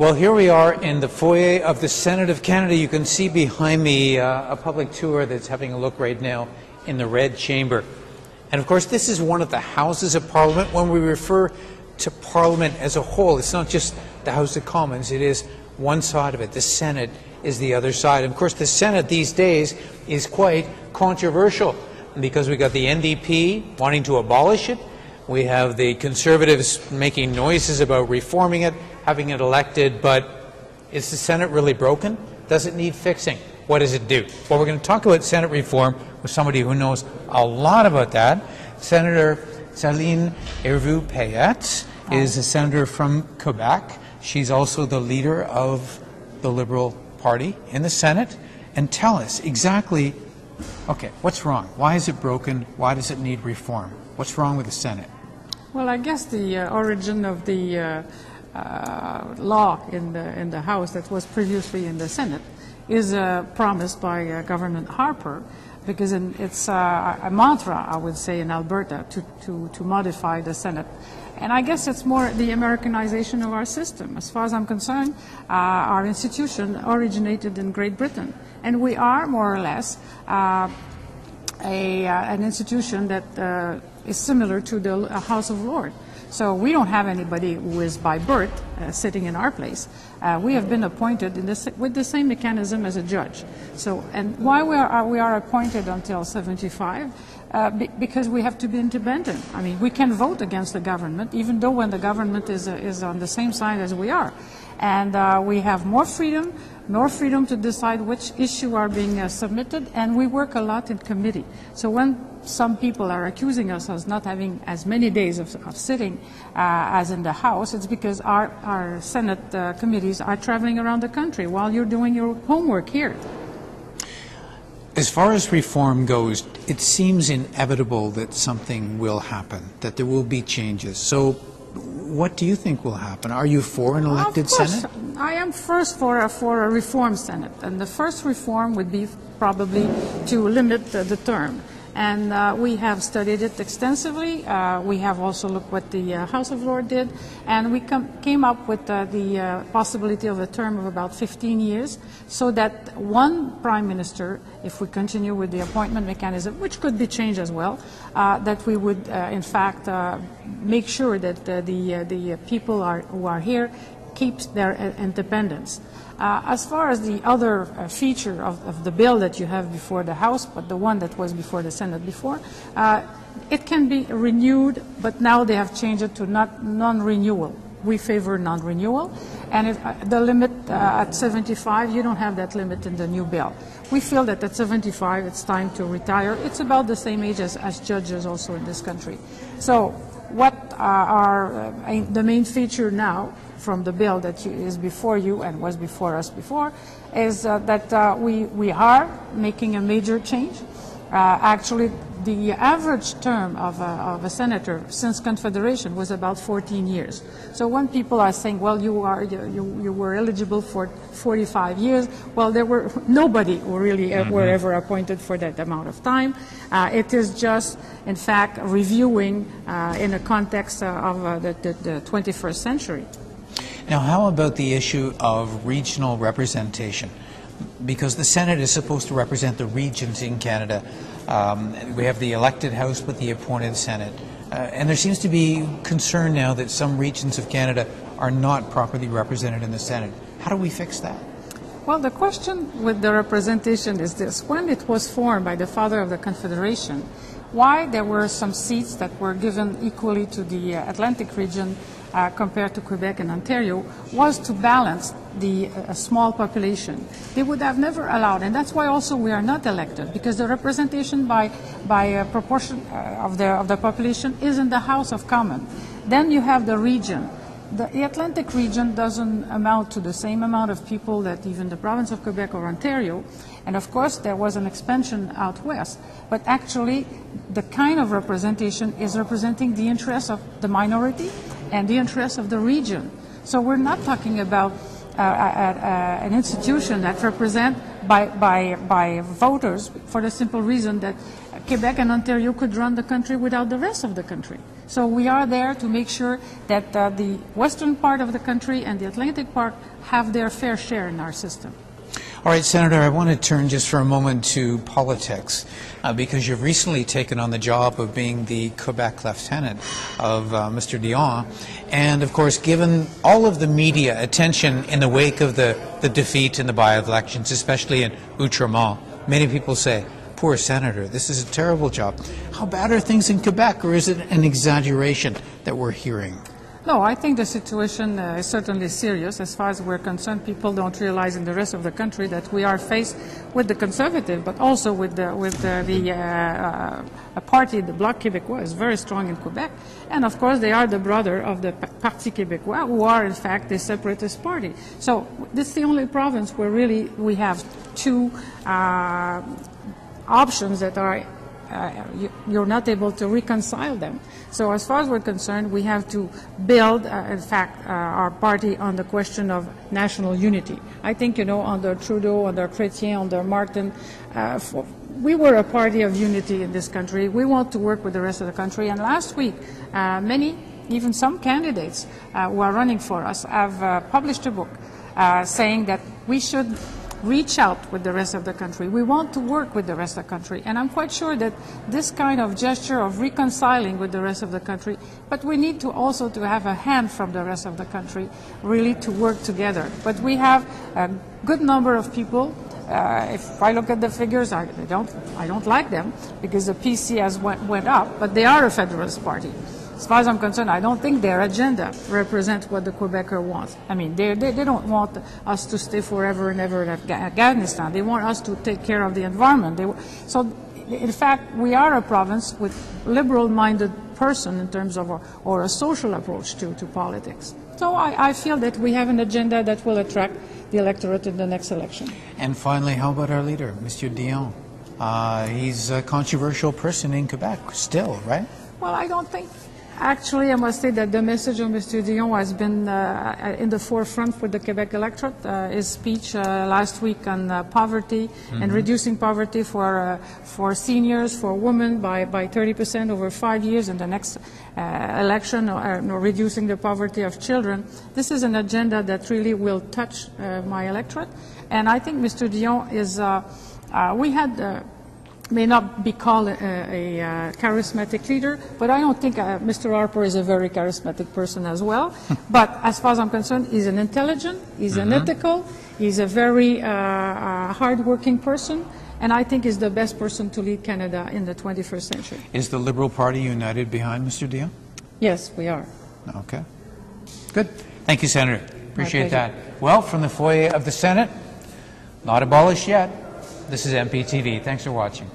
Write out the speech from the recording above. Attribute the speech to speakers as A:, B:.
A: Well, here we are in the foyer of the Senate of Canada. You can see behind me a public tour that's having a look right now in the Red Chamber. And of course, this is one of the Houses of Parliament. When we refer to Parliament as a whole, it's not just the House of Commons, it is one side of it. The Senate is the other side. And of course, the Senate these days is quite controversial because we've got the NDP wanting to abolish it. We have the Conservatives making noises about reforming it, having it elected, but is the Senate really broken? Does it need fixing? What does it do? Well, we're going to talk about Senate reform with somebody who knows a lot about that. Senator Céline Hervieux-Payette is a senator from Quebec. She's also the leader of the Liberal Party in the Senate. And tell us exactly, okay, what's wrong? Why is it broken? Why does it need reform? What's wrong with the Senate?
B: Well, I guess the origin of the law in the House that was previously in the Senate is promised by Governor Harper, because it's a mantra, I would say, in Alberta to modify the Senate. And I guess it's more the Americanization of our system. As far as I'm concerned, our institution originated in Great Britain, and we are more or less an institution that is similar to the House of Lords. So we don't have anybody who is by birth sitting in our place. We have been appointed with the same mechanism as a judge. So, and why we are appointed until 75? Because we have to be independent. I mean, we can vote against the government, even though when the government is on the same side as we are. And we have more freedom to decide which issue are being submitted, and we work a lot in committee. So when some people are accusing us of not having as many days of sitting as in the House, it's because our Senate committees are traveling around the country while you're doing your homework here.
A: As far as reform goes, it seems inevitable that something will happen, that there will be changes. So what do you think will happen? Are you for an elected Senate?
B: I am first for a reform Senate, and the first reform would be probably to limit the term. And we have studied it extensively. We have also looked what the House of Lords did, and we came up with the possibility of a term of about 15 years, so that one Prime Minister, if we continue with the appointment mechanism, which could be changed as well, that we would in fact make sure that the people who are here keep their independence. As far as the other feature of the bill that you have before the House, but the one that was before the Senate before, it can be renewed, but now they have changed it to non-renewal. We favor non-renewal, and if, the limit at 75, you don't have that limit in the new bill. We feel that at 75, it's time to retire. It's about the same age as judges also in this country. So what are the main feature now from the bill that is before you and was before us before is that we are making a major change. Actually, the average term of a senator since Confederation was about 14 years. So when people are saying, well, you were eligible for 45 years, well, there were nobody who really were ever appointed for that amount of time. It is just, in fact, reviewing in a context of the 21st century.
A: Now, how about the issue of regional representation? Because the Senate is supposed to represent the regions in Canada. We have the elected House with the appointed Senate. And there seems to be concern now that some regions of Canada are not properly represented in the Senate. How do we fix that?
B: Well, the question with the representation is this. When it was formed by the father of the Confederation, why there were some seats that were given equally to the Atlantic region compared to Quebec and Ontario was to balance the small population. They would have never allowed, and that's why also we are not elected, because the representation by a proportion of the population is in the House of Commons. Then you have the region. The Atlantic region doesn't amount to the same amount of people that even the province of Quebec or Ontario, and of course there was an expansion out west, but actually the kind of representation is representing the interests of the minority and the interests of the region. So we're not talking about an institution that represents by voters for the simple reason that Quebec and Ontario could run the country without the rest of the country. So we are there to make sure that the western part of the country and the Atlantic part have their fair share in our system.
A: All right, Senator, I want to turn just for a moment to politics because you've recently taken on the job of being the Quebec lieutenant of Mr. Dion. And, of course, given all of the media attention in the wake of the defeat in the by-elections, especially in Outremont, many people say, poor Senator, this is a terrible job. How bad are things in Quebec, or is it an exaggeration that we're hearing?
B: No, I think the situation is certainly serious. As far as we're concerned, people don't realize in the rest of the country that we are faced with the Conservative, but also with the party, the Bloc Québécois, is very strong in Quebec. And of course, they are the brother of the Parti Québécois, who are in fact the separatist party. So this is the only province where really we have two options that are you're not able to reconcile them. So as far as we're concerned, we have to build, in fact, our party on the question of national unity. I think, under Trudeau, under Chrétien, under Martin, we were a party of unity in this country. We want to work with the rest of the country. And last week, even some candidates who are running for us have published a book saying that we should reach out with the rest of the country. We want to work with the rest of the country. And I'm quite sure that this kind of gesture of reconciling with the rest of the country, but we need to also to have a hand from the rest of the country, really to work together. But we have a good number of people. If I look at the figures, I don't like them because the PC has went up, but they are a federalist party. As far as I'm concerned, I don't think their agenda represents what the Quebecer wants. I mean, they don't want us to stay forever and ever in Afghanistan. They want us to take care of the environment. So, in fact, we are a province with liberal-minded person in terms of or a social approach to politics. So I feel that we have an agenda that will attract the electorate in the next election.
A: And finally, how about our leader, Mr. Dion? He's a controversial person in Quebec still, right?
B: Well, I don't think... Actually, I must say that the message of Mr. Dion has been in the forefront for the Quebec electorate. His speech last week on poverty and reducing poverty for seniors, for women by 30% over 5 years, and the next election, or reducing the poverty of children. This is an agenda that really will touch my electorate. And I think Mr. Dion is, may not be called a charismatic leader, but I don't think Mr. Harper is a very charismatic person as well. But as far as I'm concerned, he's an intelligent, he's an ethical, he's a very hard-working person, and I think he's the best person to lead Canada in the 21st century.
A: Is the Liberal Party united behind Mr. Dion?
B: Yes, we are.
A: Okay. Good. Thank you, Senator. Appreciate that. Well, from the foyer of the Senate, not abolished yet. This is MPTV. Thanks for watching.